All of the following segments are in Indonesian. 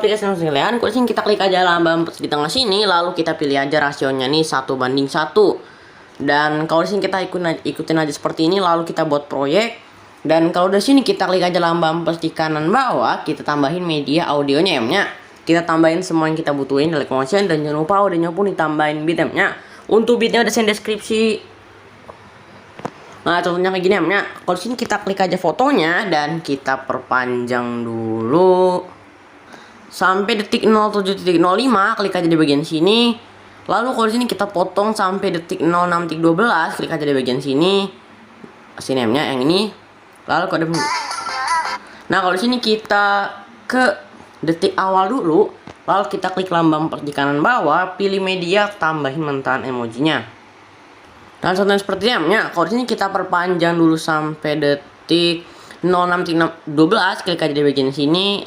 aplikasi langsung kalian, sini kita klik aja lambang di tengah sini, lalu kita pilih aja rasionya nih 1:1. Dan kalau di sini kita ikutin aja seperti ini, lalu kita buat proyek. Dan kalau di sini kita klik aja lambang plus di kanan bawah, kita tambahin media audionya ya. Kita tambahin semua yang kita butuhin dari motion, dan jangan lupa audionya pun ditambahin bitnya. Untuk bitnya udah saya deskripsi. Nah, contohnya kayak gini ya. Kalau sini kita klik aja fotonya dan kita perpanjang dulu sampai detik 07.05, klik aja di bagian sini. Lalu kalau sini kita potong sampai detik 06.12, klik aja di bagian sini. Sini ya, yang ini. Lalu kode. Nah, kalau sini kita ke detik awal dulu, lalu kita klik lambang di kanan bawah, pilih media, tambahin mentahan emojinya. Nah, contohnya seperti ini ya. Kalau sini kita perpanjang dulu sampai detik 06.12, klik aja di bagian sini.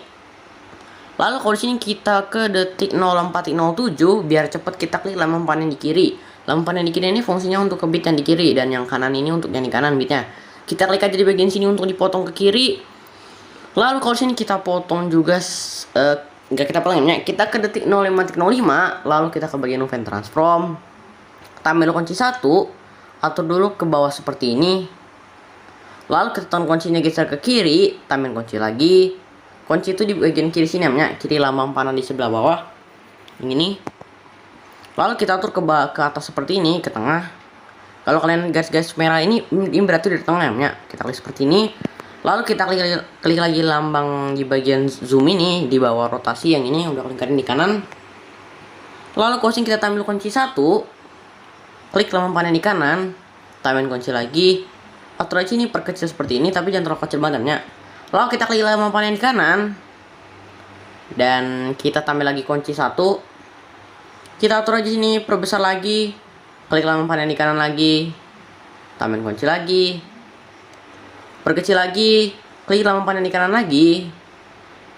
Lalu kalau sini kita ke detik 04.07, biar cepet kita klik lambang panah di kiri. Lambang panah di kiri ini fungsinya untuk ke bit yang di kiri, dan yang kanan ini untuk yang di kanan bitnya. Kita klik aja di bagian sini untuk dipotong ke kiri. Lalu kalau sini kita potong juga enggak kita pelangnya. Kita ke detik 05.05, lalu kita ke bagian event transform. Tambah kunci 1, atur dulu ke bawah seperti ini. Lalu kita tekan kuncinya geser ke kiri, tambahin kunci lagi. Kunci itu di bagian kiri sini ya, kiri lambang panah di sebelah bawah. Yang ini. Lalu kita atur ke atas seperti ini, ke tengah. Kalau kalian garis-garis merah ini berarti di tengah ya. Kita klik seperti ini. Lalu kita klik lagi lambang di bagian zoom ini di bawah rotasi yang ini udah kalian di kanan. Lalu kita tampil kunci 1. Klik lambang panah di kanan, tambahin kunci lagi. Atur aja ini perkecil seperti ini, tapi jangan terlalu kecil banget ya. Lalu kita klik lambang panah di kanan, dan kita tampil lagi kunci 1. Kita atur aja sini perbesar lagi. Klik lambang panah di kanan lagi, tambahin kunci lagi. Perkecil lagi, klik lambang panah di kanan lagi,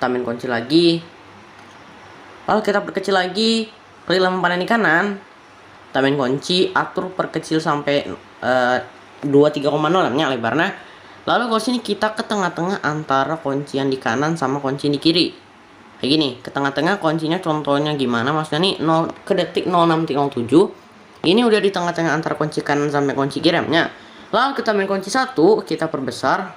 tambahin kunci lagi. Lalu kita perkecil lagi, klik lambang panah di kanan, tambahin kunci, atur perkecil sampai 23,0 ya lebarnya. Lalu kalau sini kita ke tengah-tengah antara kunci yang di kanan sama kunci di kiri. Kayak gini, ke tengah-tengah kuncinya contohnya gimana? Maksudnya nih ke detik 06.07. Ini udah di tengah-tengah antara kunci kanan sampai kunci kiri ya. Lalu kita main kunci 1, kita perbesar.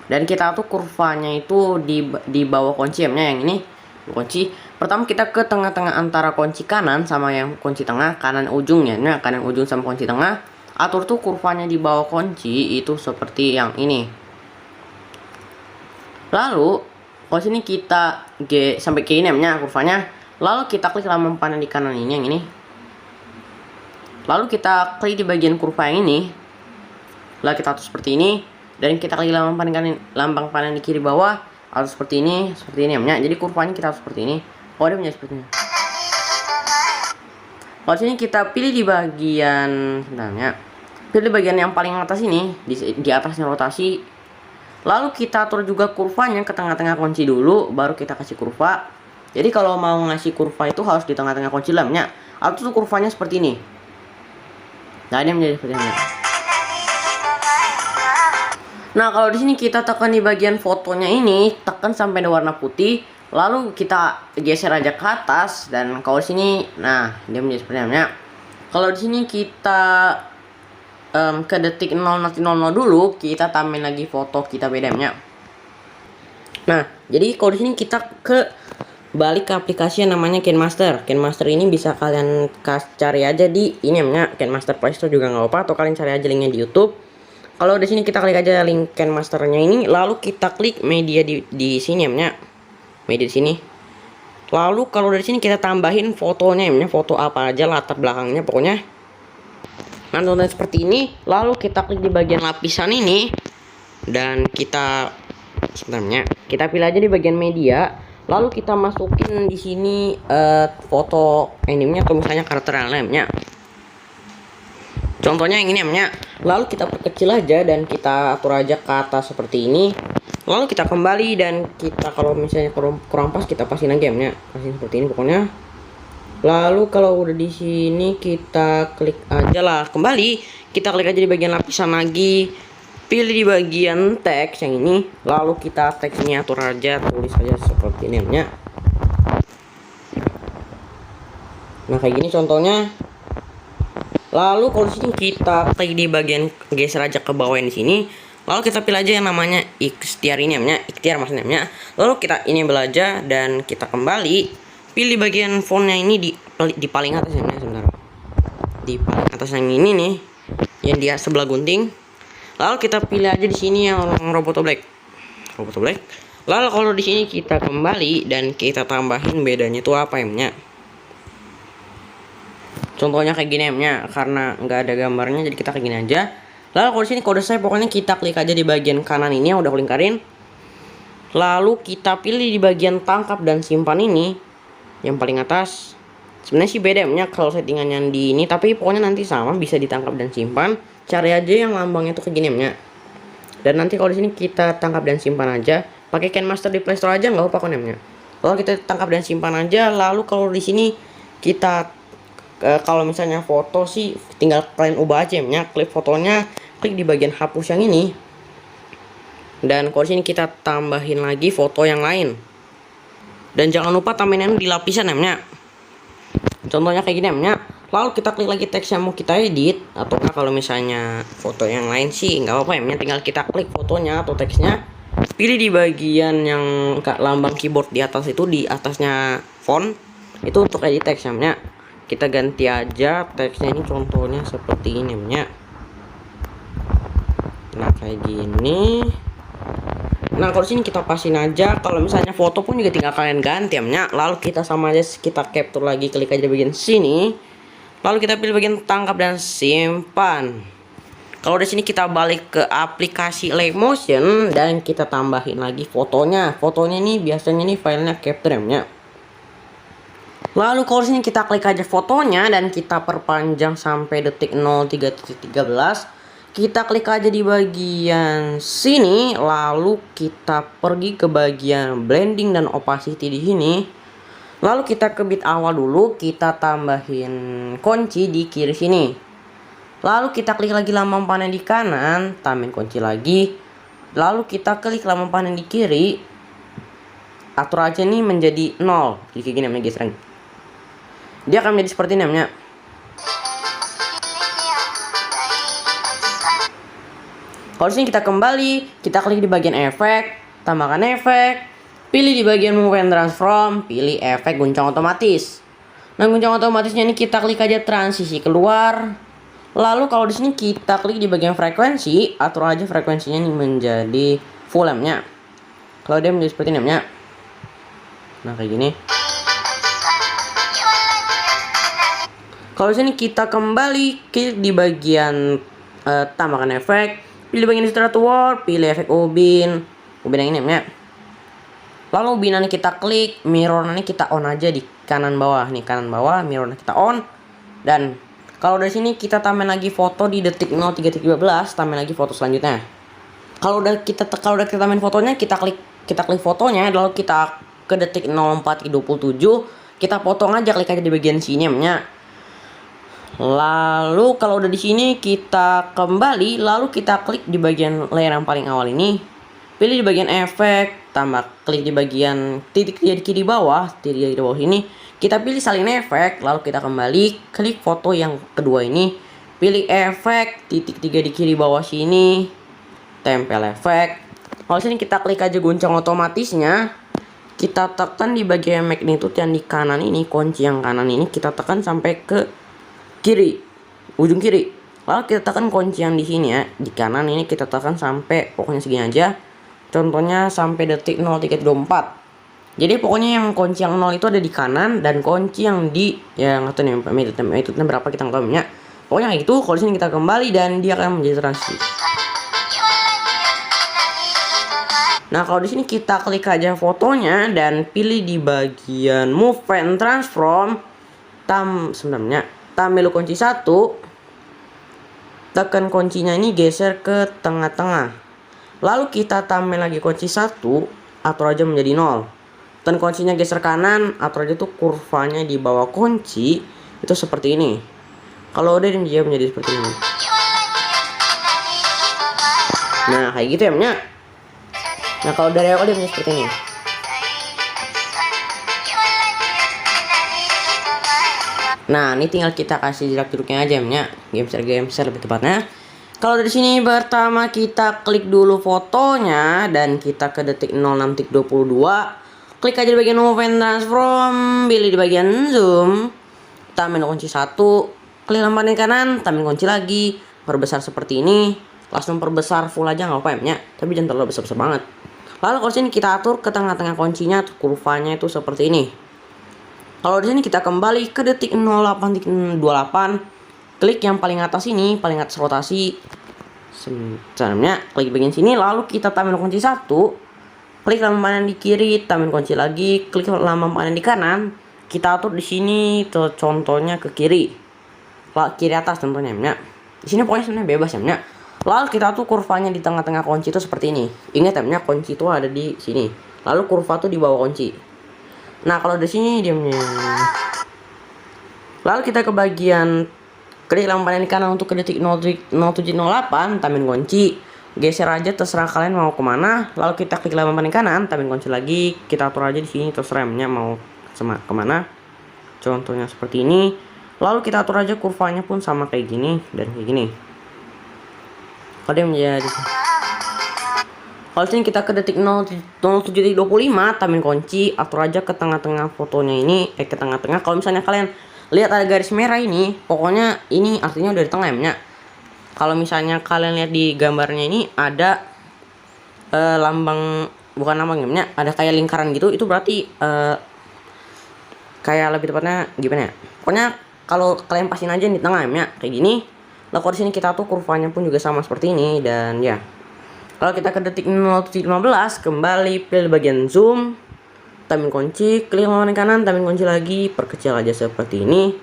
Dan kita atur kurvanya itu di bawah kunci ya, yang ini kunci. Pertama kita ke tengah-tengah antara kunci kanan sama yang kunci tengah, kanan ujungnya, nah kanan ujung sama kunci tengah. Atur tuh kurvanya di bawah kunci itu seperti yang ini. Lalu kalau sini kita sampai ke ini ya kurvanya. Lalu kita klik lambang panah di kanan ini yang ini. Lalu kita klik di bagian kurva yang ini. Lalu kita atur seperti ini, dan kita klik lambang panah di kiri bawah, atur seperti ini ya. Jadi kurvanya kita atur seperti ini. Kode punya seperti ini. Kalau sini kita pilih di bagian sebenarnya, pilih bagian yang paling atas ini, di atasnya rotasi. Lalu kita atur juga kurvanya ke tengah-tengah kunci dulu, baru kita kasih kurva. Jadi kalau mau ngasih kurva itu harus di tengah-tengah kunci lamnya. Atur kurvanya seperti ini. Nah, ini menjadi seperti ini. Nah, kalau di sini kita tekan di bagian fotonya ini, tekan sampai ada warna putih, lalu kita geser aja ke atas, dan kalau di sini, nah dia menjadi seperti ini. Kalau di sini kita ke detik 00.00 dulu, kita tambahin lagi foto kita bedanya. Nah, jadi kalau di sini kita balik ke aplikasi yang namanya KineMaster. KineMaster ini bisa kalian cari aja di ini namanya KineMaster Play Store juga nggak apa, atau kalian cari aja linknya di YouTube. Kalau di sini kita klik aja link KineMasternya ini, lalu kita klik media di sini namanya, media di sini. Lalu kalau dari sini kita tambahin fotonya namanya, foto apa aja latar belakangnya pokoknya. Nah, contohnya seperti ini. Lalu kita klik di bagian lapisan ini, dan kita sebenarnya kita pilih aja di bagian media. Lalu kita masukin di sini foto animenya atau misalnya karakter animenya. Contohnya yang ini namanya. Lalu kita perkecil aja dan kita atur aja ke atas seperti ini. Lalu kita kembali dan kita kalau misalnya kurang pas kita pasin lagi namanya. Pasin seperti ini pokoknya. Lalu kalau udah di sini kita klik aja lah kembali. Kita klik aja di bagian lapisan lagi. Pilih di bagian teks yang ini, lalu kita teksnya atur aja, tulis aja seperti ini namanya. Nah kayak gini contohnya. Lalu kalau di sini kita klik di bagian geser aja ke bawah di sini. Lalu kita pilih aja yang namanya ikhtiar ini namanya, ikhtiar maksudnya. Lalu kita ini belajar dan kita kembali pilih bagian fontnya ini di paling atas ya, sebentar. Di paling atas yang ini nih, yang dia sebelah gunting. Lalu kita pilih aja di sini yang Roboto Black. Roboto Black. Lalu kalau di sini kita kembali dan kita tambahin bedanya itu apa ya? Contohnya kayak gini ya, karena nggak ada gambarnya jadi kita kayak gini aja. Lalu kalau di sini kode saya pokoknya kita klik aja di bagian kanan ini yang udah lingkarin. Lalu kita pilih di bagian tangkap dan simpan ini yang paling atas. Sebenarnya sih beda ya kalau settingannya di ini, tapi pokoknya nanti sama, bisa ditangkap dan simpan. Cari aja yang lambangnya tuh kayak gini ya. Dan nanti kalau di sini kita tangkap dan simpan aja. Pakai KineMaster di Play Store aja nggak apa-apa kan ya. Lalu kita tangkap dan simpan aja. Lalu kalau di sini kita kalau misalnya foto sih tinggal kalian ubah aja ya, klik fotonya, klik di bagian hapus yang ini. Dan kalau di sini kita tambahin lagi foto yang lain. Dan jangan lupa tambahin di lapisan ya. Contohnya kayak gini ya. Lalu kita klik lagi teks yang mau kita edit, atau kalau misalnya foto yang lain sih nggak apa-apa ya, tinggal kita klik fotonya atau teksnya. Pilih di bagian yang lambang keyboard di atas itu, di atasnya font itu untuk edit teks ya. Kita ganti aja teksnya ini, contohnya seperti ini ya. Nah kayak gini. Nah kalau sini kita pasin aja. Kalau misalnya foto pun juga tinggal kalian ganti ya. Lalu kita sama aja, kita capture lagi, klik aja di bagian sini. Lalu kita pilih bagian tangkap dan simpan. Kalau di sini kita balik ke aplikasi Livemotion dan kita tambahin lagi fotonya. Fotonya ini biasanya ini filenya capture ya. Lalu kalau sini kita klik aja fotonya dan kita perpanjang sampai detik 03.13. Kita klik aja di bagian sini, lalu kita pergi ke bagian blending dan opacity di sini. Lalu kita ke bit awal dulu, kita tambahin kunci di kiri sini. Lalu kita klik lagi lambang panah di kanan, tambahin kunci lagi. Lalu kita klik lambang panah di kiri. Atur aja nih menjadi 0. Kayak gini namanya guys. Dia akan menjadi seperti ini namanya. Kalau sini kita kembali, kita klik di bagian efek, tambahkan efek, pilih di bagian move and transform, pilih efek guncang otomatis. Nah guncang otomatisnya ini kita klik aja transisi keluar. Lalu kalau di sini kita klik di bagian frekuensi, atur aja frekuensinya ini menjadi full M-nya. Kalau dia menjadi seperti ini M-nya. Nah kayak gini. Kalau sini kita kembali, klik di bagian tambahkan efek, pilih bagian Illustrator, pilih efek ubin yang ini ya. Lalu ubinannya kita klik, mirrornya kita on aja di kanan bawah nih, kanan bawah mirrornya kita on. Dan kalau dari sini kita tambahin lagi foto di detik 03.13, tambahin lagi foto selanjutnya. Kalau udah kita tambahin fotonya, kita klik fotonya, lalu kita ke detik 04.27, kita potong aja, klik aja di bagian sini ya. Lalu kalau udah di sini kita kembali, lalu kita klik di bagian layer yang paling awal ini, pilih di bagian efek, tambah klik di bagian titik di kiri bawah, titik di bawah ini, kita pilih salin efek, lalu kita kembali klik foto yang kedua ini, pilih efek titik 3 di kiri bawah sini, tempel efek. Kalau sini kita klik aja guncang otomatisnya, kita tekan di bagian magnitude yang di kanan ini, kunci yang kanan ini kita tekan sampai ke kiri, ujung kiri. Lalu kita tekan kunci yang di sini ya, di kanan ini kita tekan sampai pokoknya segini aja. Contohnya sampai detik 03.24. Jadi pokoknya yang kunci yang 0 itu ada di kanan, dan kunci yang di yang atau nih magnitude-nya berapa kita nggak tahu ya. Pokoknya kayak gitu. Kalau di sini kita kembali dan dia akan menjadi transisi. Nah kalau di sini kita klik aja fotonya dan pilih di bagian move and transform, sebenarnya tampil kunci 1, tekan kuncinya ini geser ke tengah-tengah. Lalu kita tampil lagi kunci 1, atur aja menjadi 0. Dan kuncinya geser kanan, atur aja tuh kurvanya di bawah kunci itu seperti ini. Kalau udah dia menjadi seperti ini. Nah kayak gitu ya. Nah kalau dari awal dia menjadi seperti ini. Nah, ini tinggal kita kasih jerak jeruknya aja ya, geser lebih tepatnya. Kalau dari sini pertama kita klik dulu fotonya dan kita ke detik 06.22. Klik aja di bagian move and transform, pilih di bagian zoom, tambahin kunci 1, klik lampan kanan, tambahin kunci lagi, perbesar seperti ini. Langsung perbesar full aja nggak apa-apa ya, tapi jangan terlalu besar banget. Lalu kalau sini kita atur ke tengah-tengah kuncinya, kurvanya itu seperti ini. Kalau di sini kita kembali ke detik 08.28, klik yang paling atas ini, paling atas rotasi. Sebenarnya klik bagian sini, lalu kita tambahin kunci 1, klik lambang panah di kiri, tambahin kunci lagi, klik lambang panah di kanan. Kita atur di sini, contohnya ke kiri, kiri atas contohnya ya. Di sini pokoknya sebenarnya bebas ya. Lalu kita atur kurvanya di tengah-tengah kunci itu seperti ini. Ingat ya, kunci itu ada di sini. Lalu kurva tuh di bawah kunci. Nah, kalau di sini diamnya. Lalu kita ke bagian klik lampu panah di kanan untuk ke detik 0708, tambahin kunci. Geser aja terserah kalian mau kemana. Lalu kita klik lampu panah di kanan, tambahin kunci lagi. Kita atur aja di sini terserah mau kemana. Contohnya seperti ini. Lalu kita atur aja kurvanya pun sama kayak gini dan kayak gini. Kalau dia menjadi kalau sini kita ke detik 07.25, tambahin kunci, atur aja ke tengah-tengah fotonya ini, ke tengah-tengah. Kalau misalnya kalian lihat ada garis merah ini, pokoknya ini artinya udah di tengah ya. Kalau misalnya kalian lihat di gambarnya ini ada lambang, bukan lambang ya, ada kayak lingkaran gitu, itu berarti kayak lebih tepatnya gimana ya? Pokoknya kalau kalian pasin aja di tengah ya, kayak gini. Lalu kalau di sini kita tuh kurvanya pun juga sama seperti ini dan ya. Kalau kita ke detik 07.15, kembali pilih bagian zoom, tambahin kunci, klik lampu kanan, tambahin kunci lagi, perkecil aja seperti ini.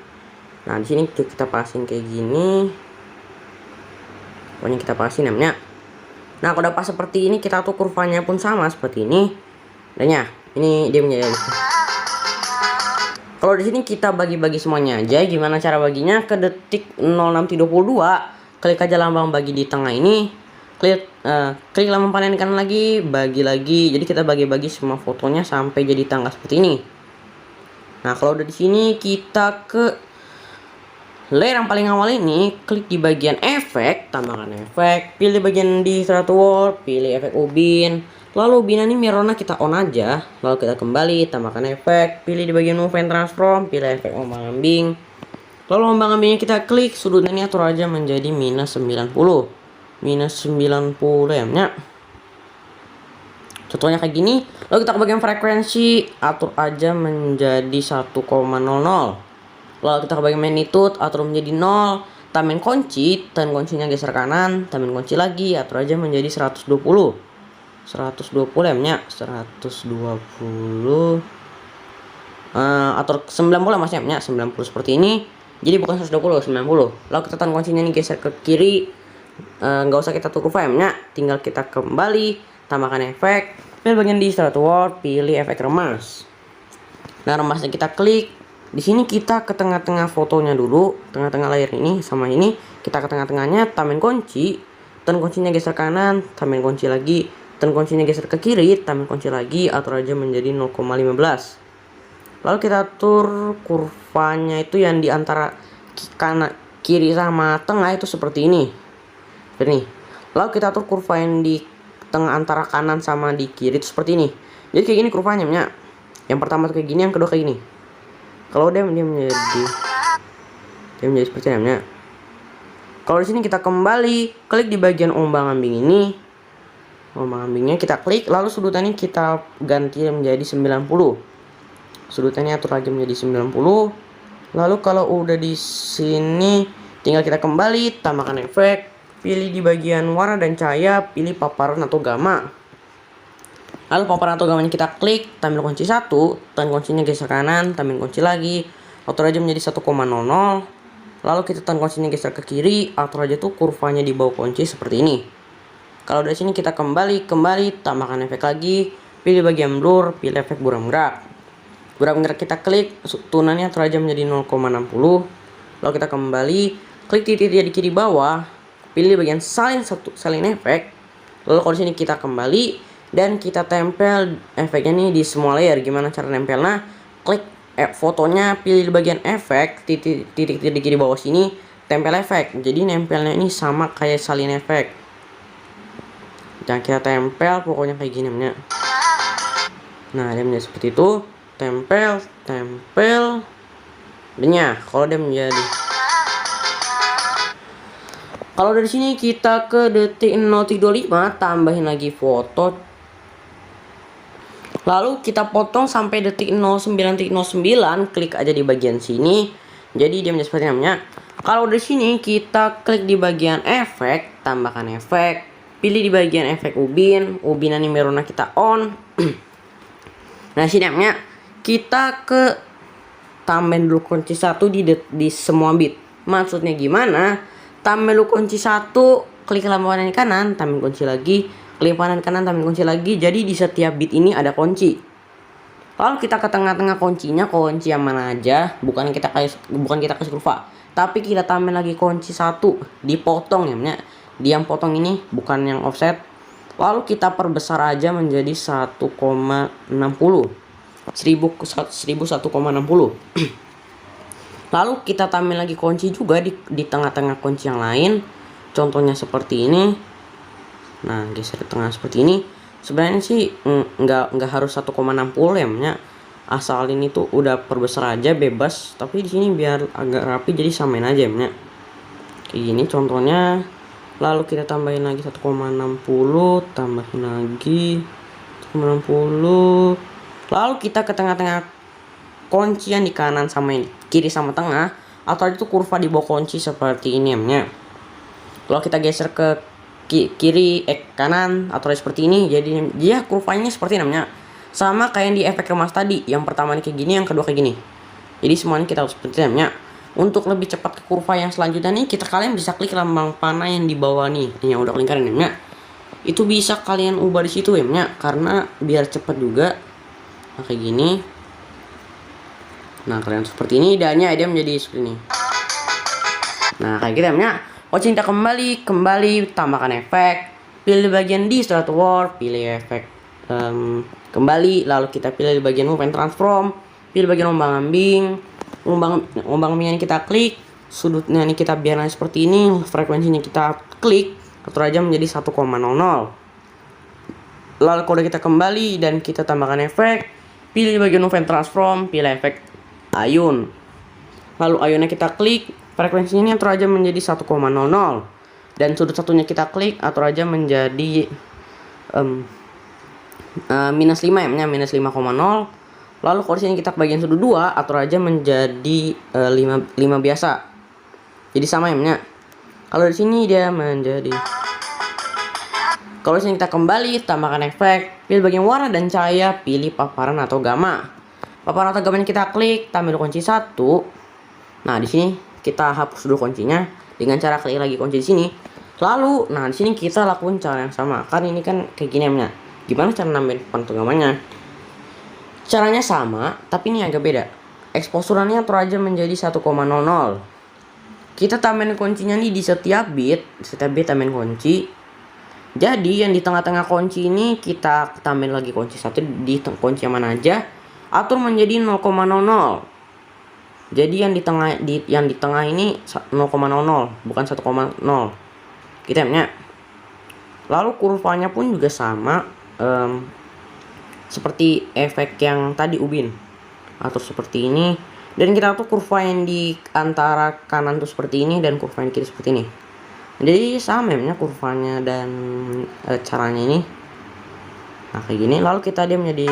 Nah, di sini kita pasin kayak gini. Pokoknya kita pasin namanya. Nah, kalau udah pas seperti ini, kita tuh kurvanya pun sama seperti ini. Dan ya, ini dia menjadi. Kalau di sini kita bagi-bagi semuanya aja. Gimana cara baginya? Ke detik 06.22, klik aja lambang bagi di tengah ini. Klik lambang panah di kanan lagi, bagi lagi. Jadi kita bagi-bagi semua fotonya sampai jadi tangga seperti ini. Nah, kalau udah di sini kita ke layer yang paling awal ini, klik di bagian efek, tambahkan efek, pilih bagian di Illustrator World, pilih efek ubin. Lalu ubin ini mirrornya kita on aja. Lalu kita kembali, tambahkan efek, pilih di bagian move and transform, pilih efek ombang-ambing. Lalu ombang-ambingnya kita klik, sudutnya ini atur aja menjadi minus 90 ya. Contohnya kayak gini. Lalu kita ke bagian frekuensi, atur aja menjadi 1,00. Lalu kita ke bagian magnitude, atur menjadi 0. Tambahin kunci, dan kuncinya geser kanan, tambahin kunci lagi, atur aja menjadi 120 ya, 120. Atur 90 mas ya, 90 seperti ini. Jadi bukan 120, 90. Lalu kita tahan kuncinya ini geser ke kiri. Nggak usah kita tutup frame-nya, tinggal kita kembali, tambahkan efek, pilih bagian di Illustrator World, pilih efek remas. Nah, remasnya kita klik. Di sini kita ke tengah-tengah fotonya dulu, tengah-tengah layar ini sama ini, kita ke tengah-tengahnya, tambahin kunci, dan kuncinya geser kanan, tambahin kunci lagi, dan kuncinya geser ke kiri, tambahin kunci lagi, atur aja menjadi 0,15. Lalu kita atur kurvanya itu yang di antara kanan, kiri sama tengah itu seperti ini. Ini. Lalu kita atur kurva yang di tengah antara kanan sama di kiri itu seperti ini. Jadi kayak gini kurvanya ya. Yang pertama tuh kayak gini, yang kedua kayak gini. Kalau dia menjadi seperti ini ya. Kalau di sini kita kembali, klik di bagian ombang-ambing ini. Ombang-ambingnya kita klik, lalu sudutannya kita ganti menjadi 90. Sudutannya atur lagi menjadi 90. Lalu kalau udah di sini tinggal kita kembali, tambahkan efek. Pilih di bagian warna dan cahaya, pilih paparan atau gamma. Lalu paparan atau gamanya kita klik, tampil kunci 1, dan kuncinya geser kanan, tampil kunci lagi, atur aja menjadi 1,00. Lalu kita tahan kuncinya geser ke kiri, atur aja tuh kurvanya di bawah kunci seperti ini. Kalau dari sini kita kembali, tambahkan efek lagi, pilih bagian blur, pilih efek buram gerak. Buram gerak kita klik, tunannya atur aja menjadi 0,60. Lalu kita kembali, klik titik di kiri bawah, pilih bagian salin efek. Lalu kalau di sini kita kembali dan kita tempel efeknya nih di semua layer. Gimana cara nempelnya? Klik fotonya, pilih di bagian efek, titik-titik di bawah sini, tempel efek. Jadi nempelnya ini sama kayak salin efek. Yang kita tempel pokoknya kayak gini namanya. Nah, dia menjadi seperti itu, tempel, adanya. Kalau dari sini kita ke detik 0.25, tambahin lagi foto. Lalu kita potong sampai detik 09.09, klik aja di bagian sini. Jadi dia menjadi seperti namanya. Kalau dari sini kita klik di bagian efek, tambahkan efek, pilih di bagian efek ubin animerona kita on. Nah, sini namanya kita ke tambahin dulu kunci 1 di semua bit. Maksudnya gimana? Tambah dulu kunci 1, klik kanan kanan, tambahin kunci lagi, klik kanan kanan, tambahin kunci lagi. Jadi di setiap bit ini ada kunci. Lalu kita ke tengah-tengah kuncinya, kunci yang mana aja, bukan kita kasih kurva, tapi kita tambahin lagi kunci 1, dipotong ya, di yang potong ini bukan yang offset. Lalu kita perbesar aja menjadi 1,60. 1160. Lalu kita tambahin lagi kunci juga di tengah-tengah kunci yang lain. Contohnya seperti ini. Nah, geser ke tengah seperti ini. Sebenarnya sih nggak harus 1,60 ya, asal ini tuh udah perbesar aja bebas. Tapi di sini biar agak rapi jadi samain aja ya. Kayak gini contohnya. Lalu kita tambahin lagi 1,60, tambahin lagi 1,60. Lalu kita ke tengah-tengah kunci yang di kanan sama yang kiri sama tengah, atau itu kurva di bawah kunci seperti ini ya. Lalu kita geser ke kiri kanan atau seperti ini, jadi dia kurvanya seperti namanya sama kayak yang di efek kemas tadi. Yang pertama ini kayak gini, yang kedua kayak gini. Jadi semuanya kita harus seperti namanya. Untuk lebih cepat ke kurva yang selanjutnya nih, kalian bisa klik lambang panah yang di bawah nih, yang udah lingkaran ya. Itu bisa kalian ubah di situ ya, karena biar cepat juga. Nah, kayak gini. Nah, kalian seperti ini, idenya dia menjadi seperti ini. Nah, kayak gitu ya. Kita kembali, tambahkan efek, pilih bagian distort warp, pilih efek kembali, lalu kita pilih di bagian move and transform, pilih bagian ombang-ambing ini kita klik, sudutnya ini kita biarkan seperti ini, frekuensinya kita klik, atur aja menjadi 1,00. Lalu kalau kita kembali dan kita tambahkan efek, pilih di bagian move and transform, pilih efek ayun. Lalu ayunnya kita klik, frekuensinya ini atur aja menjadi 1,00. Dan sudut satunya kita klik, atur aja menjadi minus 5 ya, minus 5,0. Lalu kalau sini kita ke bagian sudut 2, atur aja menjadi 5 biasa. Jadi sama ya. Kalau di sini dia menjadi. Kalau sini kita kembali, tambahkan efek, pilih bagian warna dan cahaya, pilih paparan atau gamma. Paparan atau gamanya kita klik, tambah kunci 1. Nah, di sini kita hapus dulu kuncinya dengan cara klik lagi kunci di sini. Lalu, nah di sini kita lakukan cara yang sama. Kan ini kan kayak gini ya. Gimana cara nambahin paparan atau gamanya? Caranya sama, tapi ini agak beda. Eksposurannya atur aja menjadi 1,00. Kita tambahin kuncinya nih di setiap bit tambahin kunci. Jadi yang di tengah-tengah kunci ini kita tambahin lagi kunci 1 di kunci yang mana aja. Atur menjadi 0,00. Jadi yang di tengah ini 0,00 bukan 1,0. Kita ya. Lalu kurvanya pun juga sama, seperti efek yang tadi ubin. Atur seperti ini. Dan kita atur kurva yang di antara kanan tuh seperti ini dan kurva yang kiri seperti ini. Jadi sama ya kurvanya dan caranya ini. Nah, kayak gini. Lalu kita dia menjadi.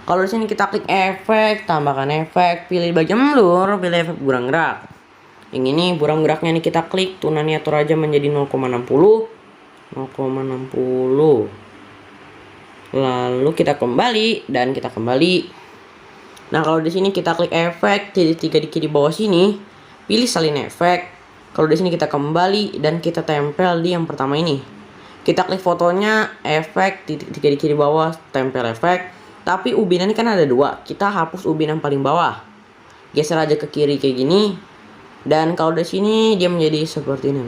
Kalau di sini kita klik efek, tambahkan efek, pilih bagian blur, pilih efek burang gerak. Yang ini burang geraknya nih kita klik, tunanya atur aja menjadi 0,60. Lalu kita kembali dan kita kembali. Nah, kalau di sini kita klik efek, jadi 3 di kiri bawah sini, pilih salin efek. Kalau di sini kita kembali dan kita tempel di yang pertama ini. Kita klik fotonya, efek, 3 di kiri bawah, tempel efek. Tapi ubinan ini kan ada 2. Kita hapus ubin yang paling bawah. Geser aja ke kiri kayak gini. Dan kalau di sini dia menjadi seperti ini.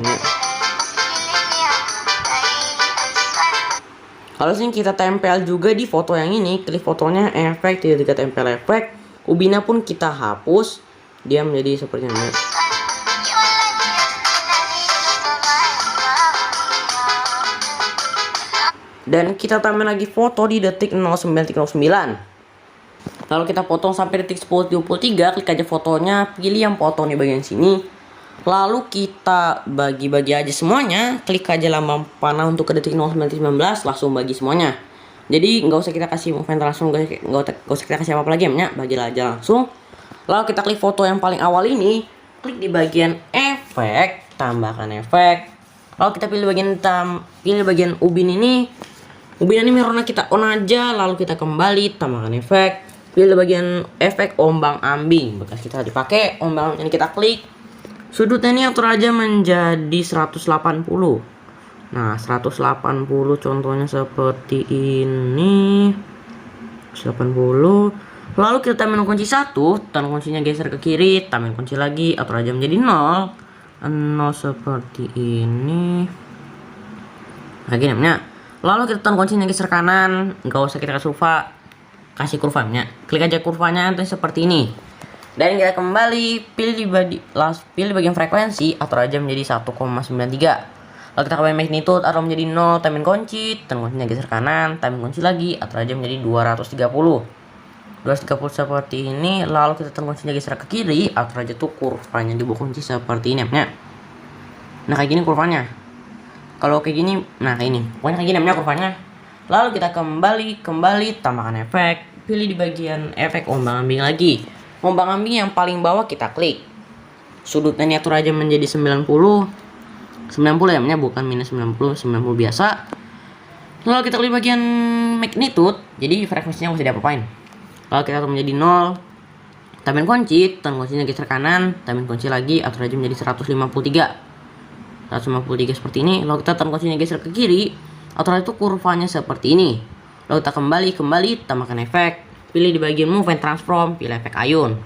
Harusnya kita tempel juga di foto yang ini. Klik fotonya, efek, tiga tempel efek. Ubinnya pun kita hapus. Dia menjadi seperti ini. Dan kita tambah lagi foto di detik 09.09. Lalu kita potong sampai detik 10.23. Klik aja fotonya, pilih yang potong di bagian sini. Lalu kita bagi-bagi aja semuanya. Klik aja lambang panah untuk ke detik 09.19. Langsung bagi semuanya. Jadi nggak usah kita kasih movement langsung, nggak usah kita kasih apa-apa lagi ya, bagilah aja langsung. Lalu kita klik foto yang paling awal ini. Klik di bagian efek, tambahkan efek. Lalu kita pilih bagian ubin ini. Ubin ini warna kita on aja, lalu kita kembali tambahkan efek. Pilih bagian efek ombang ambing, bekas kita dipakai. Ombang ini kita klik. Sudutnya ini atur aja menjadi 180. Nah, 180 contohnya seperti ini. 180. Lalu kita tamin kunci 1, tamin kuncinya geser ke kiri, tamin kunci lagi, atur aja menjadi 0. 0 seperti ini. Nah, gini namanya. Lalu kita tahan kuncinya geser kanan, nggak usah kita kasih kurvanya. Klik aja kurvanya nanti seperti ini. Dan kita kembali pilih bagian frekuensi, atur aja menjadi 1,93. Lalu kita kembali magnitude, atur menjadi 0, tamin kunci, tahan kuncinya geser kanan, tamin kunci lagi, atur aja menjadi 230. 230 seperti ini. Lalu kita tahan kuncinya geser ke kiri, atur aja tuh kurvanya di bawah kunci seperti ini. Nah, kayak gini kurvanya. Kalau kayak gini, nah kayak ini, pokoknya kayak gini namanya kurvanya. Lalu kita kembali tambahkan efek, pilih di bagian efek ombang ambing lagi. Ombang ambing yang paling bawah kita klik. Sudutnya ini atur aja menjadi 90 ya, namanya bukan minus 90 biasa. Lalu kita klik bagian magnitude, jadi frekuensinya nggak usah diapa-apain. Lalu kita atur menjadi 0. Tamin kunci, tahan kuncinya geser kanan, tamin kunci lagi, atur aja menjadi 153 seperti ini. Lalu kita tahan kuncinya geser ke kiri, atur itu kurvanya seperti ini. Lalu kita kembali tambahkan efek, pilih di bagian move and transform, pilih efek ayun.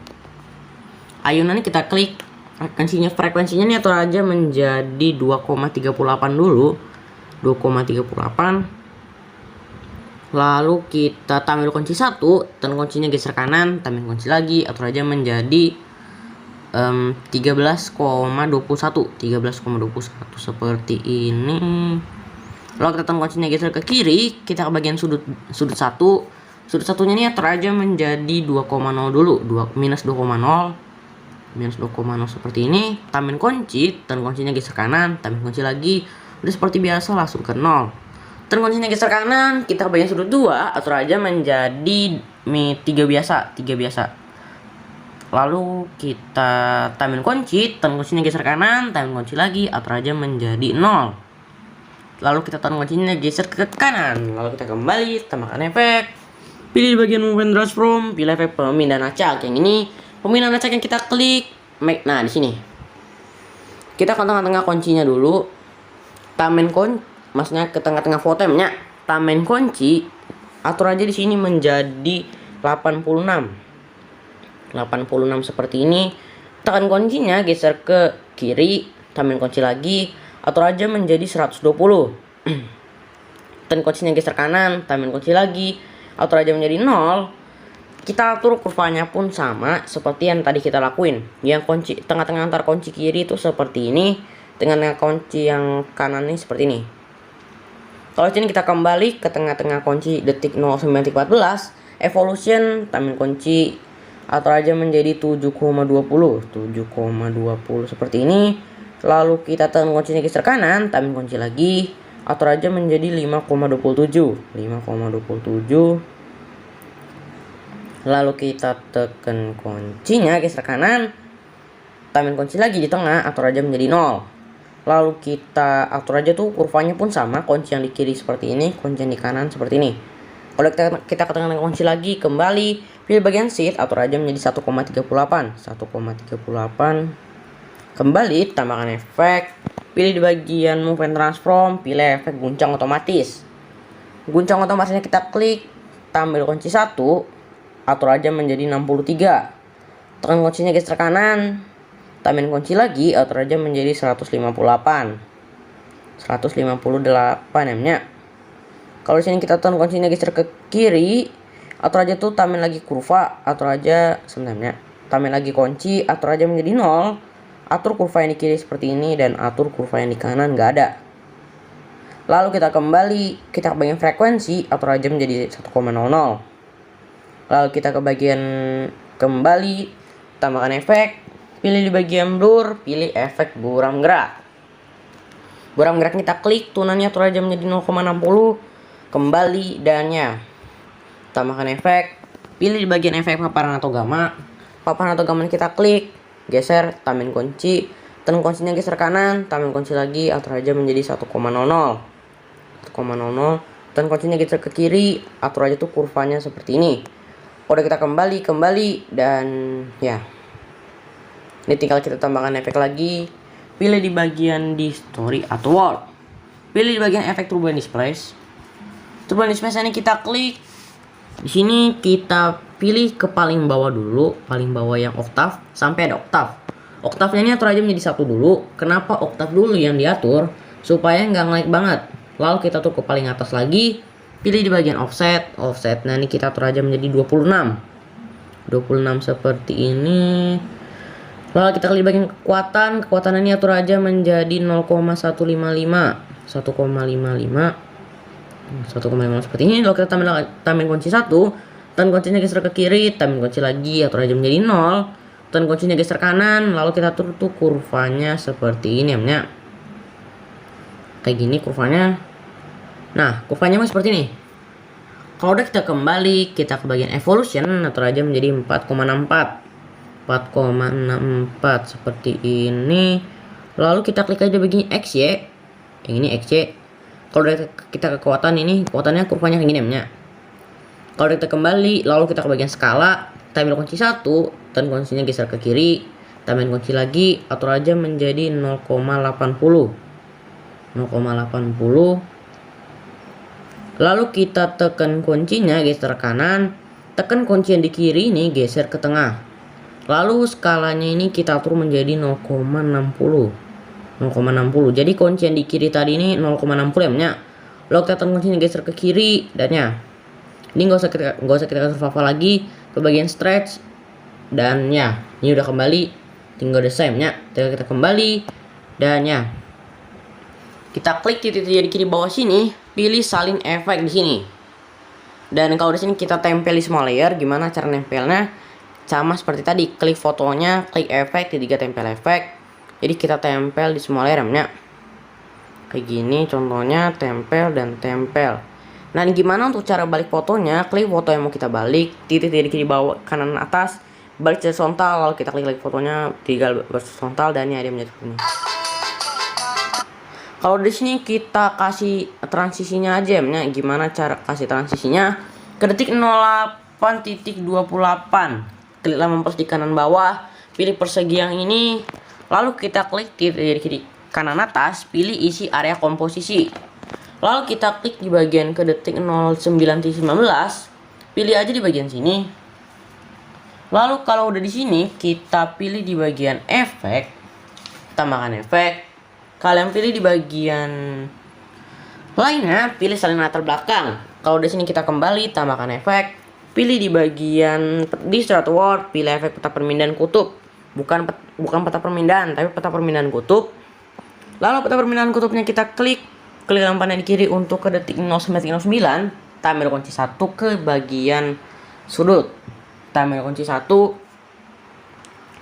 Ayunan ini kita klik, frekuensinya ini atur aja menjadi 2,38 dulu, 2,38. Lalu kita tamin kunci 1, tahan kuncinya geser kanan, tamin kunci lagi, atur aja menjadi 13,21 seperti ini. Lalu kita tahan kuncinya geser ke kiri, kita ke bagian sudut 1. Sudut satunya ini atur aja menjadi 2,0 dulu, minus 2,0 seperti ini. Tamin kunci, tahan kuncinya geser kanan, tamin kunci lagi, udah seperti biasa langsung ke 0. Tahan kuncinya geser kanan, kita ke bagian sudut 2, atur aja menjadi 3 biasa. Lalu kita tamin kunci, tahan kuncinya geser kanan, tamin kunci lagi, atur aja menjadi 0. Lalu kita tahan kuncinya geser ke kanan, lalu kita kembali tambahkan efek, pilih di bagian move and transform, pilih efek pemindahan acak. Yang ini pemindahan acak yang kita klik. Nah, di sini kita ke tengah-tengah kuncinya dulu, maksudnya ke tengah-tengah fotonya, tamin kunci, atur aja di sini menjadi 86 seperti ini. Tekan kuncinya geser ke kiri, tamin kunci lagi, atur aja menjadi 120. Tekan kuncinya geser kanan, tamin kunci lagi, atur aja menjadi 0. Kita atur kurvanya pun sama seperti yang tadi kita lakuin. Yang kunci tengah-tengah antar kunci kiri itu seperti ini, dengan kunci yang kanan ini seperti ini. Kalau sini kita kembali ke tengah-tengah kunci detik 09.14, evolution, tamin kunci, atur aja menjadi 7,20 seperti ini. Lalu kita tekan kuncinya geser kanan, tamin kunci lagi, atur aja menjadi 5,27. Lalu kita tekan kuncinya geser kanan, tamin kunci lagi di tengah, atur aja menjadi 0. Lalu kita atur aja tuh kurvanya pun sama, kunci yang di kiri seperti ini, kunci yang di kanan seperti ini. Kalau kita ke tengah kunci lagi, kembali pilih bagian sheet, atur aja menjadi 1,38. Kembali tambahkan efek, pilih di bagian move and transform, pilih efek guncang otomatis. Guncang otomatisnya kita klik, tampil kunci 1, atur aja menjadi 63. Tekan kuncinya geser kanan, tamin kunci lagi, atur aja menjadi 158 namanya. Kalau di sini kita tekan kuncinya geser ke kiri, atur aja tuh tambahin lagi kurva, atur aja sebenarnya tambahin lagi kunci, atur aja menjadi 0. Atur kurva yang di kiri seperti ini dan atur kurva yang di kanan nggak ada. Lalu kita kembali, kita ke bagian frekuensi, atur aja menjadi 1,00. Lalu kita ke bagian kembali, tambahkan efek, pilih di bagian blur, pilih efek buram gerak. Buram gerak kita klik, tunanya atur aja menjadi 0,60. Kembali dan ya, tambahkan efek, pilih di bagian efek paparan atau gamma. Paparan atau gamma kita klik, geser, tambahin kunci, tekan kuncinya geser kanan, tambahin kunci lagi, atur aja menjadi 1,00. 1,00, tekan kuncinya geser ke kiri, atur aja tuh kurvanya seperti ini. Udah kita kembali dan ya, ini tinggal kita tambahkan efek lagi. Pilih di bagian di story atau world, pilih di bagian efek turbulent displace. Turbulent displace ini kita klik. Di sini kita pilih ke paling bawah dulu, paling bawah yang oktav sampai ada oktav. Oktavnya ini atur aja menjadi 1 dulu. Kenapa oktav dulu yang diatur? Supaya nggak nge-lag banget. Lalu kita tuh ke paling atas lagi, pilih di bagian offset. Nah ini kita atur aja menjadi 26 seperti ini. Lalu kita klik bagian kekuatan ini atur aja menjadi 0,155 seperti ini. Lalu kita tambahin kunci 1, tekan kuncinya geser ke kiri, tambahin kunci lagi, atur aja menjadi 0, tekan kuncinya geser kanan, lalu kita atur tuh kurvanya seperti ini ya, kayak gini kurvanya. Nah kurvanya mah seperti ini. Kalau udah kita kembali, kita ke bagian evolution, atur aja menjadi 4,64 seperti ini. Lalu kita klik aja bagian XY, yang ini XY. Kalau udah kita ke kekuatan ini, kekuatannya kurvanya kayak gini ya. Kalau kita kembali, lalu kita ke bagian skala, kita ambil kunci 1, dan kuncinya geser ke kiri, tambahin kunci lagi, atur aja menjadi 0,80. Lalu kita tekan kuncinya geser kanan, tekan kunci yang di kiri ini geser ke tengah. Lalu skalanya ini kita atur menjadi 0,60. Jadi kunci yang di kiri tadi ini 0,60 ya. Lalu kita tekan kuncinya geser ke kiri dan ya. Ini nggak usah kita kasih hafal lagi, ke bagian stretch dan ya, ini udah kembali, tinggal the same ya. Tinggal kita kembali dan ya. Kita klik titik di kiri bawah sini, pilih salin efek di sini. Dan kalau di sini kita tempel di semua layer, gimana cara nempelnya? Sama seperti tadi, klik fotonya, klik efek, titik tempel efek. Jadi kita tempel di semua layer ya. Kayak gini contohnya, tempel dan tempel. Nah ini gimana untuk cara balik fotonya? Klik foto yang mau kita balik, titik di kiri bawah kanan atas, balik horizontal, lalu kita klik fotonya, tinggal horizontal dan ya dia menjadi seperti ini. Kalau di sini kita kasih transisinya aja ya. Gimana cara kasih transisinya? Ke detik 08.28. Kliklah memperluas di kanan bawah, pilih persegi yang ini. Lalu kita klik di kiri kanan atas, pilih isi area komposisi. Lalu kita klik di bagian ke detik 09.19, pilih aja di bagian sini. Lalu kalau udah di sini, kita pilih di bagian efek, tambahkan efek. Kalian pilih di bagian lainnya, pilih salin latar belakang. Kalau di sini kita kembali, tambahkan efek. Pilih di bagian distort word, pilih efek peta permindahan kutub. Bukan peta permindahan, tapi peta permindahan kutub. Lalu peta permindahan kutubnya kita klik lampu panah di kiri untuk ke detik 09.09. Tampil kunci 1 ke bagian sudut. Tampil kunci 1.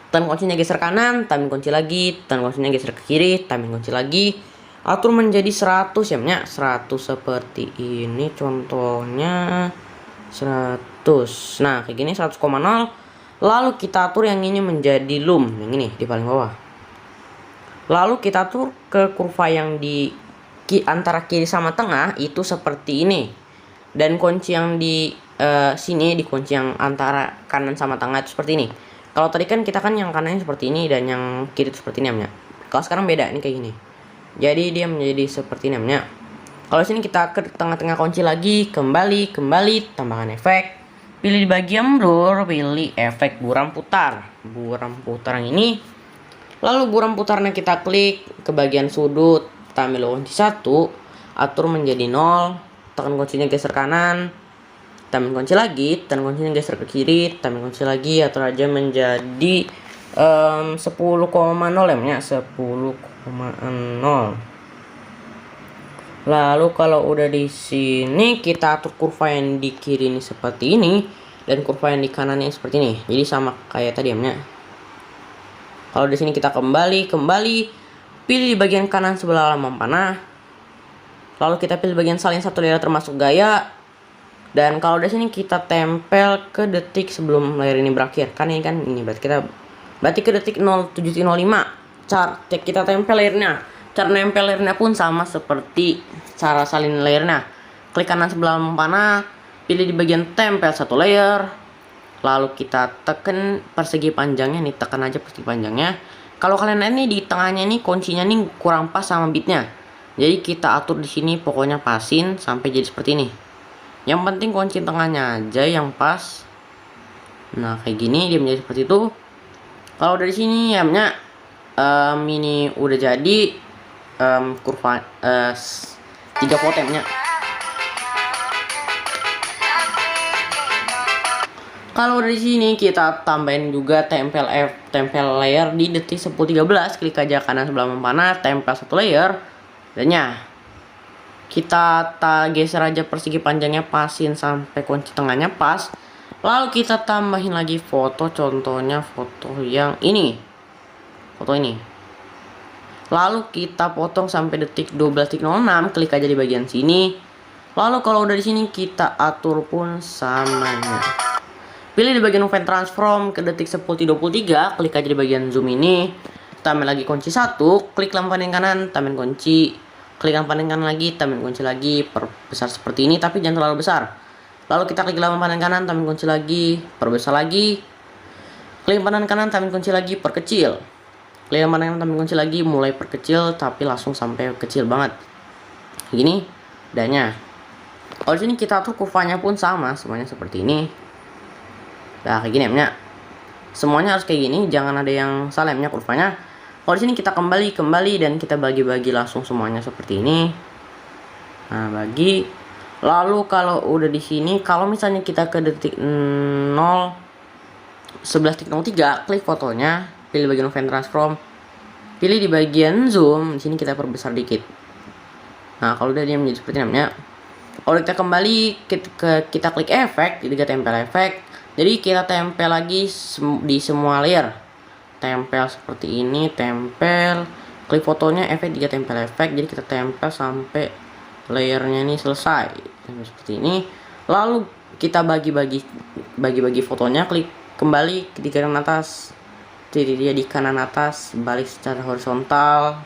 Tekan kuncinya geser kanan, tampil kunci lagi, tekan kuncinya geser ke kiri, tampil kunci lagi. Atur menjadi 100 ya, 100 seperti ini contohnya 100. Nah, kayak gini 100,0. Lalu kita atur yang ini menjadi loom, yang ini di paling bawah. Lalu kita atur ke kurva yang di antara kiri sama tengah itu seperti ini. Dan kunci yang di sini, di kunci yang antara kanan sama tengah itu seperti ini. Kalau tadi kan kita kan yang kanannya seperti ini dan yang kiri itu seperti ini ya. Kalau sekarang beda, ini kayak gini. Jadi dia menjadi seperti ini ya. Kalau sini kita ke tengah-tengah kunci lagi, kembali, tambahkan efek. Pilih di bagian blur, pilih efek buram putar. Buram putar yang ini. Lalu buram putarnya kita klik ke bagian sudut, tampil kunci 1, atur menjadi 0. tekan kuncinya geser kanan, tekan kunci lagi, tekan kuncinya geser ke kiri, tekan kunci lagi, atur aja menjadi 10,0 ya, 10,0. Lalu kalau udah di sini kita atur kurva yang di kiri ini seperti ini dan kurva yang di kanannya seperti ini. Jadi sama kayak tadi ya. Kalau di sini kita kembali, pilih di bagian kanan sebelah lambang panah. Lalu kita pilih bagian salin satu layer termasuk gaya. Dan kalau di sini kita tempel ke detik sebelum layer ini berakhir. Kan ini berarti ke detik 0705. Kita tempel layernya. Cara nempel layernya pun sama seperti cara salin layernya. Klik kanan sebelah lambang panah, pilih di bagian tempel satu layer, lalu kita tekan persegi panjangnya nih, tekan aja persegi panjangnya. Kalau kalian lihat nih di tengahnya nih kuncinya nih kurang pas sama bitnya, jadi kita atur di sini pokoknya pasin sampai jadi seperti ini. Yang penting kunci tengahnya aja yang pas. Nah kayak gini dia menjadi seperti itu. Kalau dari sini ya ini udah jadi kurva 3 votemnya. Kalau dari sini kita tambahin juga tempel layer di detik 10.13. Klik aja kanan sebelah panah, tempel satu layer, dan ya kita geser aja persegi panjangnya, pasin sampai kunci tengahnya pas. Lalu kita tambahin lagi foto, contohnya foto yang ini, foto ini. Lalu kita potong sampai detik 12.06, klik aja di bagian sini. Lalu kalau udah di sini kita atur pun samanya. Pilih di bagian movement transform ke detik 10.23, klik aja di bagian zoom ini. Tambah lagi kunci 1, klik lampu paling kanan, tambahin kunci. Klik lampu paling kanan lagi, tambahin kunci lagi, perbesar seperti ini tapi jangan terlalu besar. Lalu kita klik lampu paling kanan, tambahin kunci lagi, perbesar lagi. Klik paling kanan, tambahin kunci lagi, perkecil. Klik mana yang tambahin kunci lagi, mulai perkecil tapi langsung sampai kecil banget. Gini dannya. Kalau di sini kita atur kurvanya pun sama, semuanya seperti ini. Nah, kayak gini ya. Semuanya harus kayak gini, jangan ada yang salah ya kurvanya. Kalau di sini kita kembali dan kita bagi-bagi langsung semuanya seperti ini. Nah, bagi. Lalu kalau udah di sini, kalau misalnya kita ke detik 11.03, klik fotonya, pilih bagian movement transform, pilih di bagian zoom, di sini kita perbesar dikit. Nah, kalau udah dia menjadi seperti namanya. Kalau kita kembali kita klik efek, jadi kita tempel efek. Jadi kita tempel lagi di semua layer. Tempel seperti ini, tempel, klik fotonya, efek, juga tempel efek. Jadi kita tempel sampai layernya ini selesai. Seperti ini. Lalu kita bagi-bagi fotonya, klik kembali di kanan atas. Jadi dia di kanan atas, balik secara horizontal.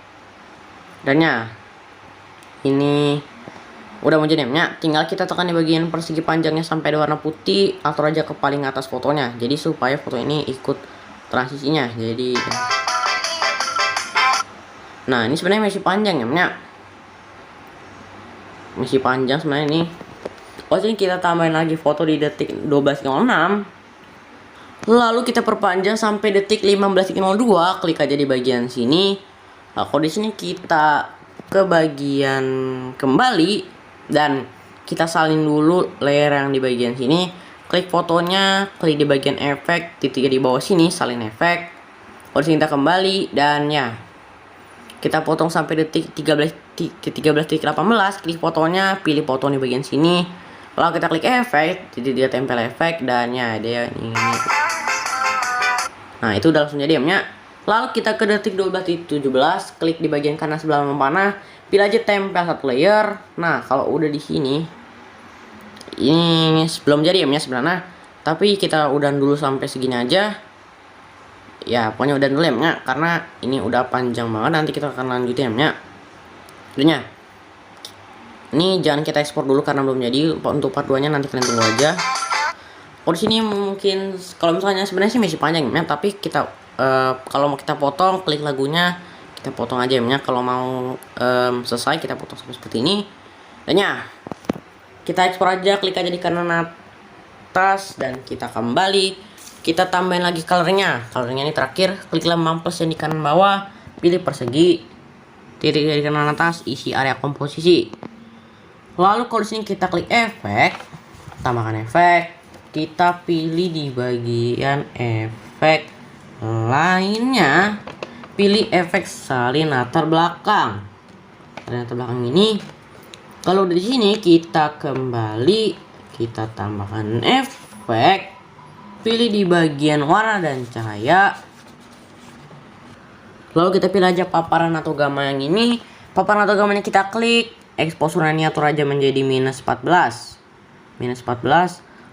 Dan ya, ini udah mau jadinya. Tinggal kita tekan di bagian persegi panjangnya sampai ada warna putih, atur aja ke paling atas fotonya. Jadi supaya foto ini ikut transisinya. Jadi nah, ini sebenarnya masih panjang ya. Masih panjang sebenarnya ini. Ini kita tambahin lagi foto di detik 12.06. Lalu kita perpanjang sampai detik 15.02, klik aja di bagian sini. Nah, kalau di sini kita ke bagian kembali dan kita salin dulu layer yang di bagian sini. Klik fotonya, klik di bagian efek, titik di bawah sini, salin efek. Kalau di sini kita kembali dan ya, kita potong sampai detik 13.18, klik fotonya, pilih foto di bagian sini. Lalu kita klik efek, jadi dia tempel efek dan ya dia ini. Nah, itu udah langsung jadi ya. Lalu kita ke detik 12.17, klik di bagian kanan sebelah panah, pilih aja tempel satu layer. Nah, kalau udah di sini, ini belum jadi ya sebenarnya, tapi kita udah dulu sampai segini aja. Ya, pokoknya udah dulu ya, karena ini udah panjang banget, nanti kita akan lanjutin ya. Dulunya. Ini jangan kita ekspor dulu karena belum jadi. Untuk part 2-nya nanti kalian tunggu aja. Di sini mungkin kalau misalnya sebenarnya sih masih panjang ya, tapi kita kalau mau kita potong, klik lagunya, kita potong aja ya. Kalau mau selesai kita potong seperti ini. Dan ya, kita ekspor aja, klik aja di kanan atas dan kita kembali. Kita tambahin lagi colornya. Colornya ini terakhir, klik lambang plus yang di kanan bawah, pilih persegi, titik di kanan atas, isi area komposisi. Lalu kalau di sini kita klik efek, tambahkan efek, kita pilih di bagian efek lainnya, pilih efek salin latar belakang. Salin latar belakang ini, kalau di sini kita kembali, kita tambahkan efek, pilih di bagian warna dan cahaya. Lalu kita pilih aja paparan atau gamma yang ini. Paparan atau gamanya kita klik, exposure-nya atur aja menjadi -14.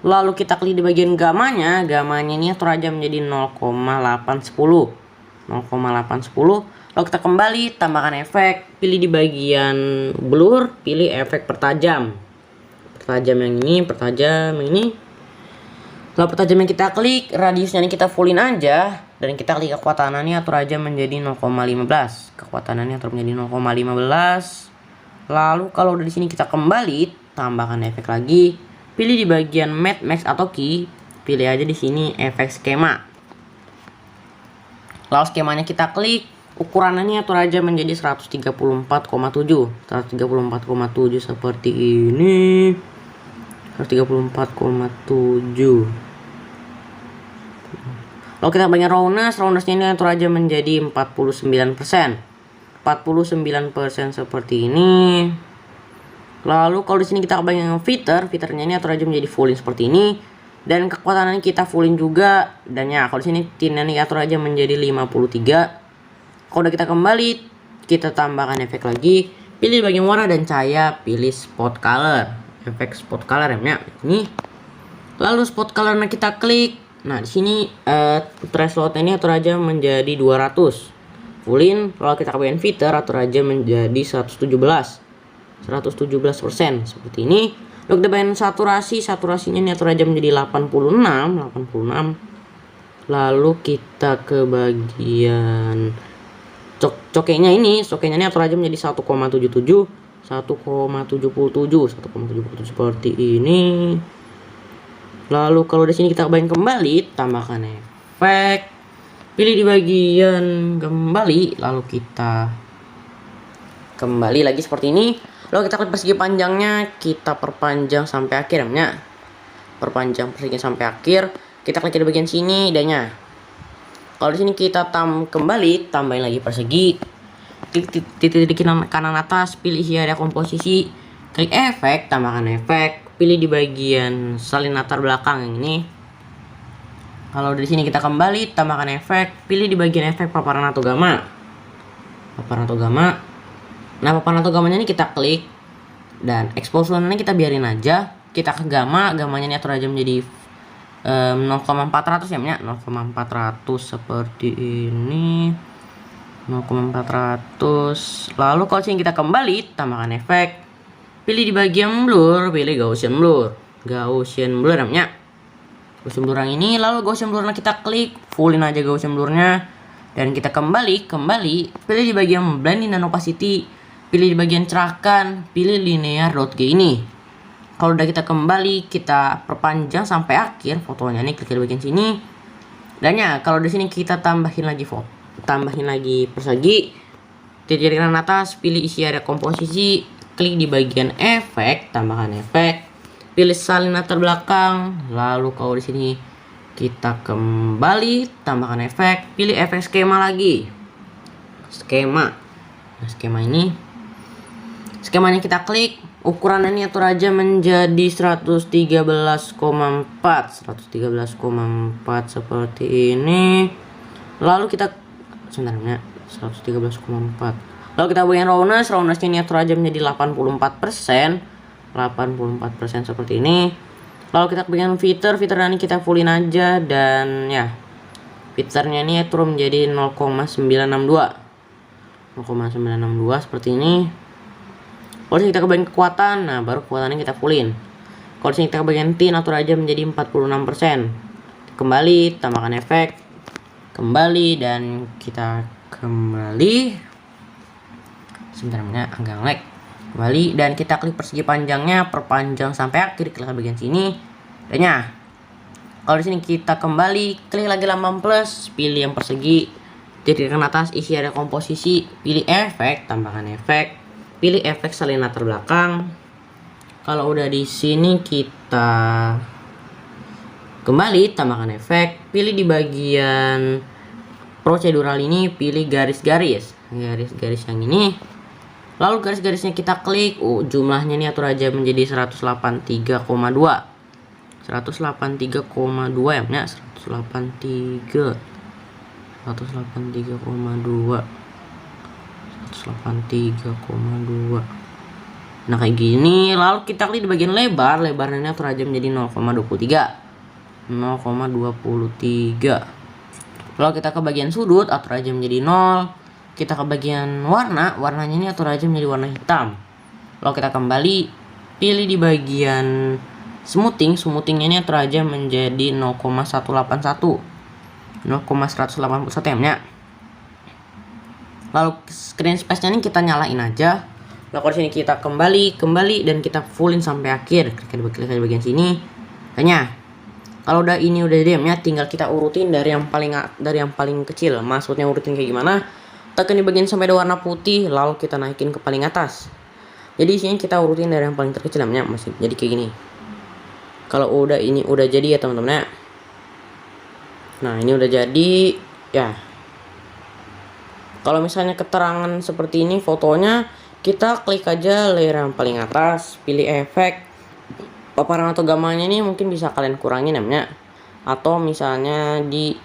Lalu kita klik di bagian gamanya ini atur aja menjadi 0,810. Lalu kita kembali, tambahkan efek, pilih di bagian blur, pilih efek pertajam. Pertajam yang ini. Lalu pertajam yang kita klik, radiusnya ini kita fullin aja, dan kita klik kekuatanannya atur aja menjadi 0,15. Kekuatanannya atur menjadi 0,15. Lalu kalau udah di sini kita kembali, tambahkan efek lagi, pilih di bagian matte max atau key, pilih aja di sini efek skema. Lalu skemanya kita klik, ukurannya atur aja menjadi 134,7. 134,7 seperti ini. 134,7. Lalu kita bagian roundness-nya ini atur aja menjadi 49%. 49% seperti ini. Lalu kalau di sini kita bagian fiturnya ini atur aja menjadi fullin seperti ini, dan kekuatannya kita fullin juga, dan ya kalau di sini tinnya ini atur aja menjadi 53. Kalau udah kita kembali, kita tambahkan efek lagi, pilih bagian warna dan cahaya, pilih spot color, efek spot color ya ini. Lalu spot colornya kita klik. Nah di sini thresholdnya ini atur aja menjadi 200. Fullin. Lalu kita ke bagian fitur, atur aja menjadi 117% seperti ini. Lalu kita bagian saturasinya ini atur aja menjadi 86. Lalu kita ke bagian cokenya ini atur aja menjadi 1,77 seperti ini. Lalu kalau di sini kita bagian kembali, tambahkan efek, pilih di bagian kembali, lalu kita kembali lagi seperti ini. Lalu kita klik persegi panjangnya, kita perpanjang sampai akhir ya. Perpanjang persegi sampai akhir. Kita klik di bagian sini idenya. Kalau di sini kita kembali, tambahin lagi persegi. Titik di kanan atas, pilih isi area komposisi, klik efek, tambahkan efek, pilih di bagian salin latar belakang yang ini. Kalau di sini kita kembali, tambahkan efek, pilih di bagian efek paparan atau gamma. Nah, paparan atau gamanya ini kita klik, dan exposure-nya kita biarin aja. Kita ke gamanya ini atur aja menjadi 0,400 ya, 0,400 seperti ini. 0,400. Lalu kalau sini kita kembali, tambahkan efek, pilih di bagian blur, pilih Gaussian blur namanya. Gaussian blur yang ini. Lalu Gaussian blurnya kita klik, fullin aja Gaussian blurnya, dan kita kembali, pilih di bagian blending dan opacity, pilih di bagian cerahkan, pilih linear .g ini. Kalau udah kita kembali, kita perpanjang sampai akhir fotonya nih, klik di bagian sini. Dan ya, kalau di sini kita tambahin lagi persegi, titik kanan atas, pilih isi area komposisi, klik di bagian efek, tambahkan efek, pilih salin latar belakang. Lalu kalau di sini kita kembali, tambahkan efek, pilih efek skema lagi. Nah, skemanya kita klik, ukurannya ini atur aja menjadi 113,4 seperti ini. Lalu kita 113,4. Lalu kita bagian roundness ini atur aja menjadi 84% seperti ini. Lalu kita bagian fiturnya ini kita fullin aja, dan ya fiturnya ini atur menjadi 0,962 seperti ini. Kalau kita ke bagian kekuatan, nah baru kekuatannya kita fullin. Kalau kita ke bagian tin, atur aja menjadi 46%. Kembali, tambahkan efek, kembali, dan kita kembali. Sebentar agak lag. Kembali, dan kita klik persegi panjangnya, perpanjang sampai akhir, klik bagian sini. Dan ya, kalau di sini kita kembali, klik lagi lambang plus, pilih yang persegi, titik kanan atas, isi area komposisi, pilih efek, tambahkan efek, pilih efek salin latar belakang. Kalau udah di sini kita kembali tambahkan efek, pilih di bagian prosedural ini, pilih garis-garis yang ini. Lalu garis-garisnya kita klik, jumlahnya ini atur aja menjadi 183,2 ya, 183,2. Nah kayak gini. Lalu kita klik di bagian lebarnya ini atur aja menjadi 0,23. Lalu kita ke bagian sudut, atur aja menjadi 0. Kita ke bagian warnanya ini atur aja menjadi warna hitam. Lalu kita kembali, pilih di bagian smoothingnya ini atur aja menjadi 0,181 ya. Lalu screen space-nya ini kita nyalain aja. Lalu di sini kita kembali dan kita fullin sampai akhir. Klik di bagian sini. Kayaknya kalau ini udah DM-nya, tinggal kita urutin dari yang paling kecil. Maksudnya urutin kayak gimana? Tekan di bagian sampai ada warna putih, lalu kita naikin ke paling atas. Jadi sini kita urutin dari yang paling terkecil namanya, masih jadi kayak gini. Kalau ini udah jadi ya teman-teman ya. Nah ini udah jadi ya. Kalau misalnya keterangan seperti ini fotonya, kita klik aja layer yang paling atas, pilih efek. Paparan atau gambarnya ini mungkin bisa kalian kurangin namanya. Atau misalnya di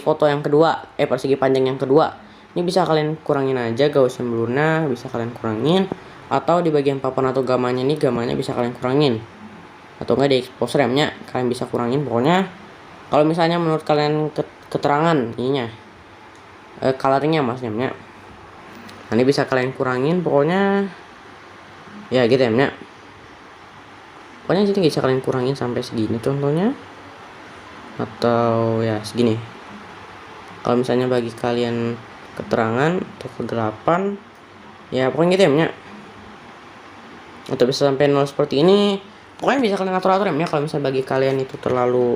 foto yang kedua, persegi panjang yang kedua, ini bisa kalian kurangin aja Gaussian blur-nya, bisa kalian kurangin. Atau di bagian paparan atau gambarnya ini, gambarnya bisa kalian kurangin. Atau enggak di expose RAM-nya kalian bisa kurangin. Pokoknya kalau misalnya menurut kalian keterangan ininya, coloringnya maksudnya, nah ini bisa kalian kurangin. Pokoknya ya gitu ya. Pokoknya jadi bisa kalian kurangin sampai segini contohnya, atau ya segini. Kalau misalnya bagi kalian keterangan atau kegelapan, ya pokoknya gitu ya. Atau bisa sampai 0 seperti ini. Pokoknya bisa kalian atur-atur ya. Kalau misalnya bagi kalian itu terlalu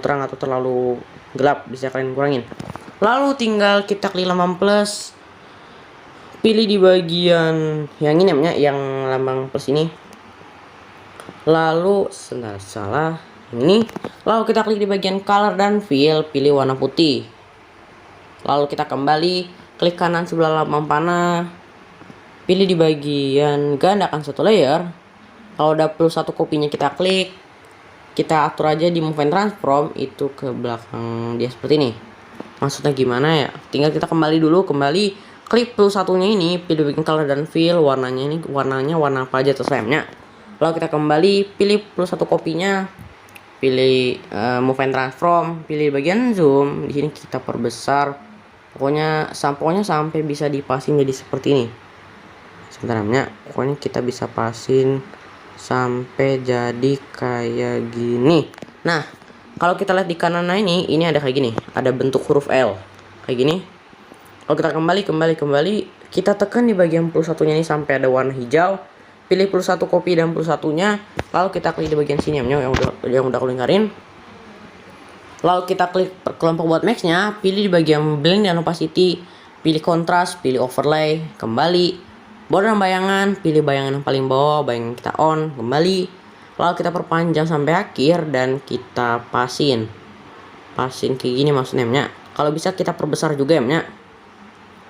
terang atau terlalu gelap, bisa kalian kurangin. Lalu tinggal kita klik lambang plus, pilih di bagian yang ini namanya, yang lambang plus ini. Lalu salah ini. Lalu kita klik di bagian color dan fill, pilih warna putih. Lalu kita kembali, klik kanan sebelah lambang panah, pilih di bagian gandakan satu layer. Kalau udah plus satu kopinya kita klik, kita atur aja di move and transform itu ke belakang dia seperti ini. Maksudnya gimana ya? Tinggal kita kembali klik plus satunya ini, pilih bagian color dan fill, warnanya warna apa aja terserah. Lalu kita kembali, pilih plus satu kopinya, pilih move and transform, pilih bagian zoom. Di sini kita perbesar. Pokoknya sampai bisa dipasin jadi seperti ini. Sebentar pokoknya kita bisa pasin sampai jadi kayak gini. Nah, kalau kita lihat di kanan ini ada kayak gini, ada bentuk huruf L kayak gini. Kalau kita kembali, kita tekan di bagian plus satunya ini sampai ada warna hijau. Pilih plus satu copy dan plus satunya, lalu kita klik di bagian sini yang udah aku lingkarin. Lalu kita klik kelompok buat max-nya, pilih di bagian blend dan opacity, pilih kontras, pilih overlay, kembali. Border dan bayangan, pilih bayangan yang paling bawah, bayangan kita on, kembali. Lalu kita perpanjang sampai akhir dan kita pasin kayak gini maksudnya. Kalau bisa kita perbesar juga ya,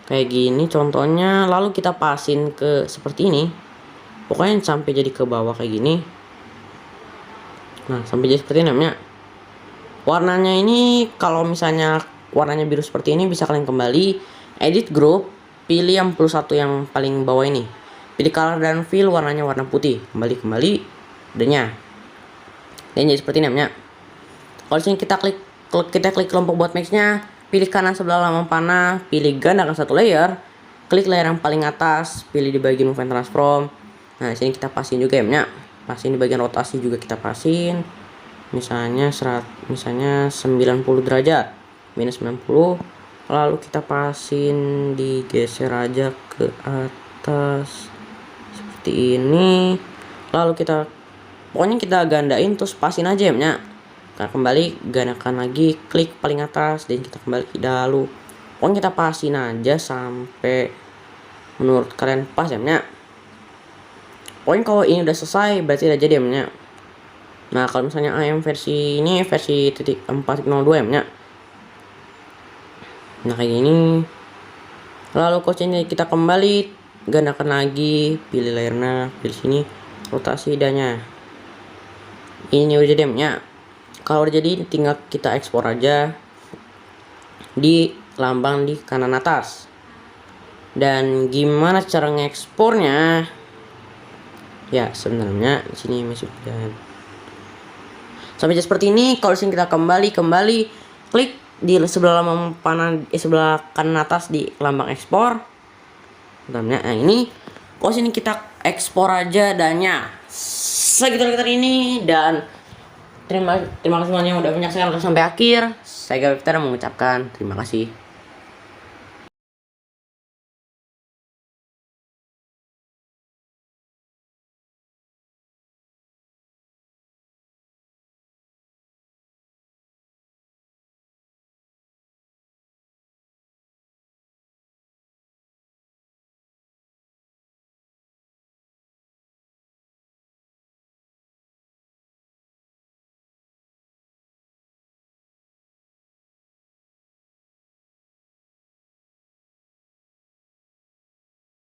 kayak gini contohnya. Lalu kita pasin ke seperti ini, pokoknya sampai jadi ke bawah kayak gini. Nah sampai jadi seperti ini. Warnanya ini kalau misalnya warnanya biru seperti ini, bisa kalian kembali edit group, pilih yang plus satu yang paling bawah ini, pilih color dan fill, warnanya warna putih, kembali udahnya dan jadi seperti ini. Kalau sini kita klik kelompok buat max-nya, pilih kanan sebelah lambang panah, pilih gandakan satu layer, klik layer yang paling atas, pilih di bagian move and transform. Nah sini kita pasin juga ya, pasin di bagian rotasi juga kita pasin, misalnya 90 derajat, minus 90. Lalu kita pasin, digeser aja ke atas seperti ini. Lalu pokoknya kita gandain terus pasin aja ya. Nah kembali, gandakan lagi, klik paling atas dan kita kembali dahulu. Pokoknya kita pasin aja sampai menurut kalian pas ya. pokoknya kalau ini udah selesai berarti udah jadi M-nya. Nah kalau misalnya AM versi ini versi 4.02 M-nya. Nah kayak gini. Lalu coachnya kita kembali gandakan lagi, pilih layernya, pilih sini, rotasi idanya. Ini udah jadi M-nya. Kalau udah jadi tinggal kita ekspor aja di lambang di kanan atas. Dan gimana cara ngekspornya? Ya sebenarnya di sini masuk dan sampai seperti ini. Kalau sini kita kembali klik di sebelah lambang sebelah kanan atas di lambang ekspor. Nah ini kalau sini kita ekspor aja dannya sekitar ini. Dan terima kasih semuanya yang udah menyaksikan sampai akhir. Saya Gavita mengucapkan terima kasih.